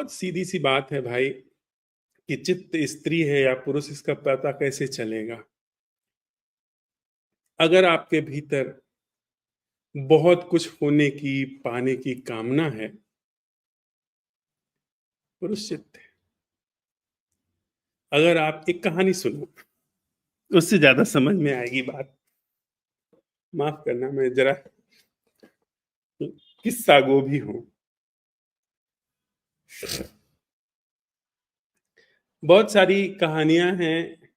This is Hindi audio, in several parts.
बहुत सीधी सी बात है भाई कि चित्त स्त्री है या पुरुष, इसका पता कैसे चलेगा? अगर आपके भीतर बहुत कुछ होने की, पाने की कामना है, पुरुष चित्त है। अगर आप एक कहानी सुनो, उससे ज्यादा समझ में आएगी बात। माफ करना, मैं जरा किस्सा गो भी हूं। बहुत सारी कहानियां हैं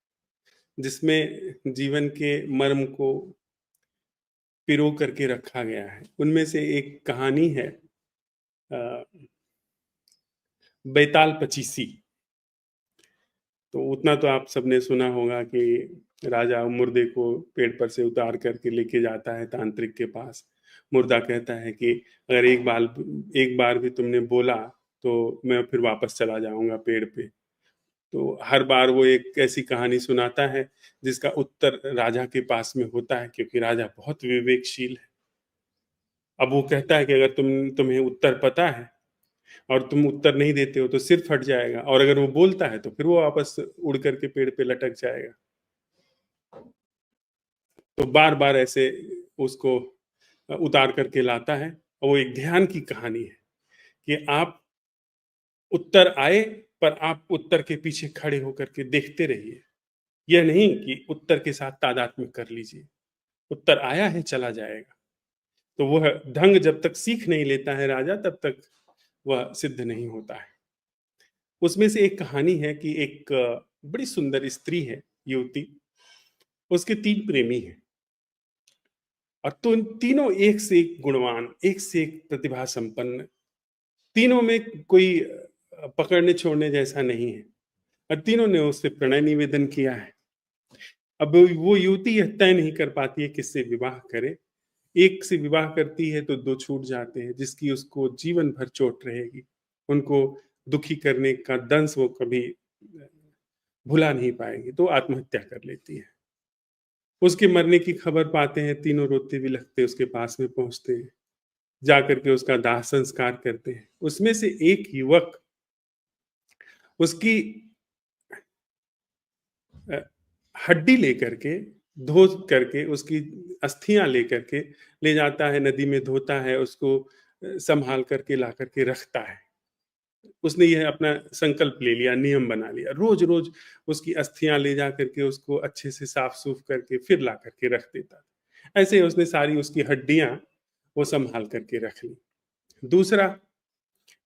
जिसमें जीवन के मर्म को पिरो करके रखा गया है। उनमें से एक कहानी है अ, बैताल पचीसी। तो उतना तो आप सबने सुना होगा कि राजा मुर्दे को पेड़ पर से उतार करके लेके जाता है तांत्रिक के पास। मुर्दा कहता है कि अगर एक बार भी तुमने बोला तो मैं फिर वापस चला जाऊंगा पेड़ पे। तो हर बार वो एक ऐसी कहानी सुनाता है जिसका उत्तर राजा के पास में होता है, क्योंकि राजा बहुत विवेकशील है। अब वो कहता है कि अगर तुम्हें उत्तर पता है और तुम उत्तर नहीं देते हो तो सिर फट जाएगा, और अगर वो बोलता है तो फिर वो वापस उड़ करके पेड़ पे लटक जाएगा। तो बार बार ऐसे उसको उतार करके लाता है। और वो एक ध्यान की कहानी है कि आप उत्तर आए, पर आप उत्तर के पीछे खड़े होकर के देखते रहिए। यह नहीं कि उत्तर के साथ तादात्म्य कर लीजिए। उत्तर आया है, चला जाएगा। तो वह ढंग जब तक सीख नहीं लेता है राजा, तब तक वह सिद्ध नहीं होता है। उसमें से एक कहानी है कि एक बड़ी सुंदर स्त्री है, युवती। उसके 3 प्रेमी हैं, और तो तीनों एक से एक गुणवान, एक से एक प्रतिभा संपन्न। तीनों में कोई पकड़ने छोड़ने जैसा नहीं है, और तीनों ने उससे प्रणय निवेदन किया है। अब वो युवती यह तय नहीं कर पाती है किससे विवाह करे। एक से विवाह करती है तो 2 छूट जाते हैं, जिसकी उसको जीवन भर चोट रहेगी। उनको दुखी करने का दंश वो कभी भुला नहीं पाएगी, तो आत्महत्या कर लेती है। उसके मरने की खबर पाते हैं, तीनों रोते बिलखते उसके पास में पहुंचते हैं, जाकर के उसका दाह संस्कार करते हैं। उसमें से एक युवक उसकी अ, हड्डी लेकर के, धो करके उसकी अस्थियां लेकर के ले जाता है, नदी में धोता है, उसको संभाल करके ला करके रखता है। उसने यह अपना संकल्प ले लिया, नियम बना लिया, रोज रोज उसकी अस्थियां ले जा करके उसको अच्छे से साफ सूफ करके फिर ला करके रख देता। ऐसे उसने सारी उसकी हड्डियां वो संभाल करके रख ली। दूसरा,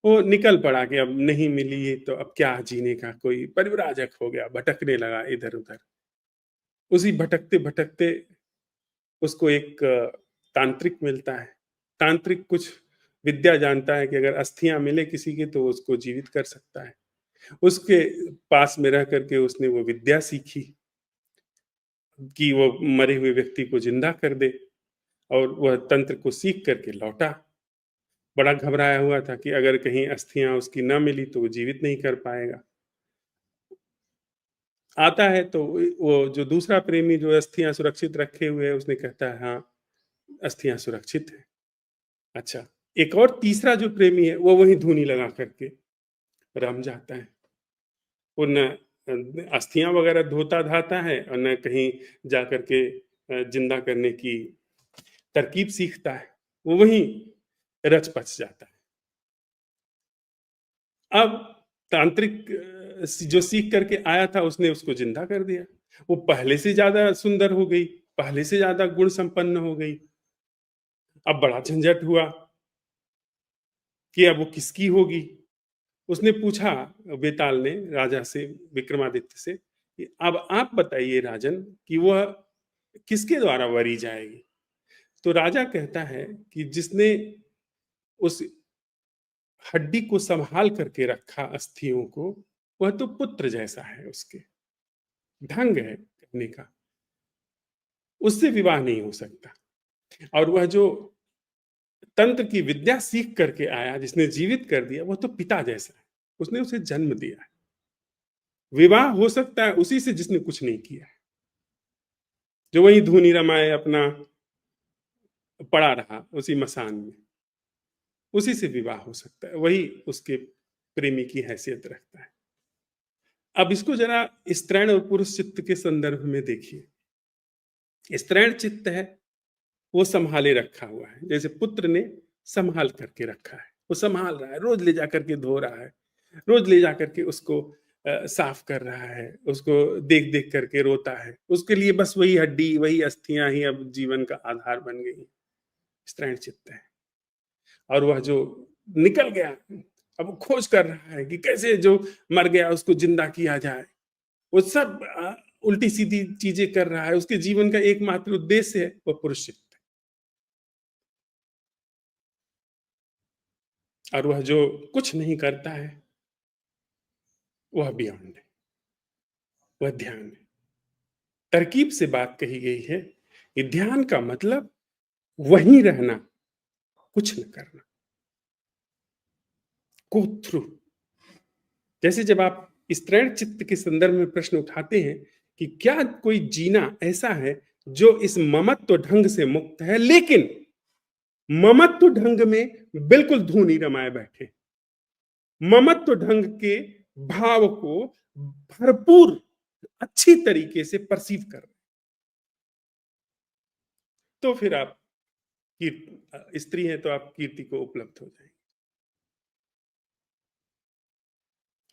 वो निकल पड़ा कि अब नहीं मिली तो अब क्या जीने का, कोई परिव्राजक हो गया, भटकने लगा इधर उधर। उसी भटकते भटकते उसको एक तांत्रिक मिलता है। तांत्रिक कुछ विद्या जानता है कि अगर अस्थियां मिले किसी की तो उसको जीवित कर सकता है। उसके पास में रह करके उसने वो विद्या सीखी कि वो मरे हुए व्यक्ति को जिंदा कर दे, और वह तंत्र को सीख करके लौटा। बड़ा घबराया हुआ था कि अगर कहीं अस्थियां उसकी न मिली तो वो जीवित नहीं कर पाएगा। आता है तो वो जो दूसरा प्रेमी जो अस्थियां सुरक्षित रखे हुए है, उसने कहता है हाँ, अस्थियां सुरक्षित है। अच्छा, एक और तीसरा जो प्रेमी है वो वही धूनी लगा करके रम जाता है। वो न अस्थियां वगैरह धोता धाता है, और न कहीं जा करके जिंदा करने की तरकीब सीखता है। वो वहीं रच पच जाता है। अब तांत्रिक जो सीख करके आया था उसने उसको जिंदा कर दिया। वो पहले से ज्यादा सुंदर हो गई, पहले से ज्यादा गुण संपन्न हो गई। अब बड़ा झंझट हुआ कि अब वो किसकी होगी। उसने पूछा, बेताल ने राजा से, विक्रमादित्य से, कि अब आप बताइए राजन कि वह किसके द्वारा वरी जाएगी। तो राजा कहता है कि जिसने उस हड्डी को संभाल करके रखा अस्थियों को, वह तो पुत्र जैसा है, उसके ढंग है करने का, उससे विवाह नहीं हो सकता। और वह जो तंत्र की विद्या सीख करके आया, जिसने जीवित कर दिया, वह तो पिता जैसा है, उसने उसे जन्म दिया है। विवाह हो सकता है उसी से जिसने कुछ नहीं किया है, जो वही धूनी रमाए अपना पड़ा रहा उसी मसान में, उसी से विवाह हो सकता है। वही उसके प्रेमी की हैसियत रखता है। अब इसको जरा स्त्रैण और पुरुष चित्त के संदर्भ में देखिए। स्त्रैण चित्त है, वो संभाले रखा हुआ है, जैसे पुत्र ने संभाल करके रखा है, वो संभाल रहा है, रोज ले जाकर के धो रहा है, रोज ले जाकर के उसको साफ कर रहा है, उसको देख देख करके रोता है, उसके लिए बस वही हड्डी वही अस्थियां ही अब जीवन का आधार बन गई। स्त्रैण चित्त है। और वह जो निकल गया, अब वो खोज कर रहा है कि कैसे जो मर गया उसको जिंदा किया जाए। वो सब उल्टी सीधी चीजें कर रहा है, उसके जीवन का एकमात्र उद्देश्य है वह पुरुष चित्त है। और वह जो कुछ नहीं करता है वह बियॉन्ड है, वह ध्यान है। तरकीब से बात कही गई है कि ध्यान का मतलब वहीं रहना, कुछ न करना, गो थ्रू। जैसे जब आप स्त्रैण चित्त के संदर्भ में प्रश्न उठाते हैं कि क्या कोई जीना ऐसा है जो इस ममत्व ढंग से मुक्त है, लेकिन ममत्व ढंग में बिल्कुल धूल नहीं रमाए बैठे, ममत्व ढंग के भाव को भरपूर अच्छी तरीके से परसीव कर रहे, तो फिर आप स्त्री हैं तो आप कीर्ति को उपलब्ध हो जाएंगे।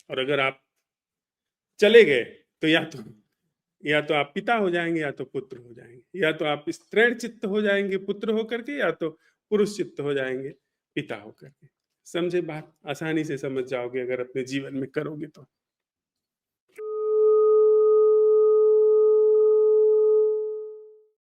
और अगर आप चले गए तो या तो आप पिता हो जाएंगे या तो पुत्र हो जाएंगे, या तो आप स्त्रैण चित्त हो जाएंगे पुत्र होकर के, या तो पुरुष चित्त हो जाएंगे पिता होकर के। समझे बात? आसानी से समझ जाओगे अगर अपने जीवन में करोगे तो।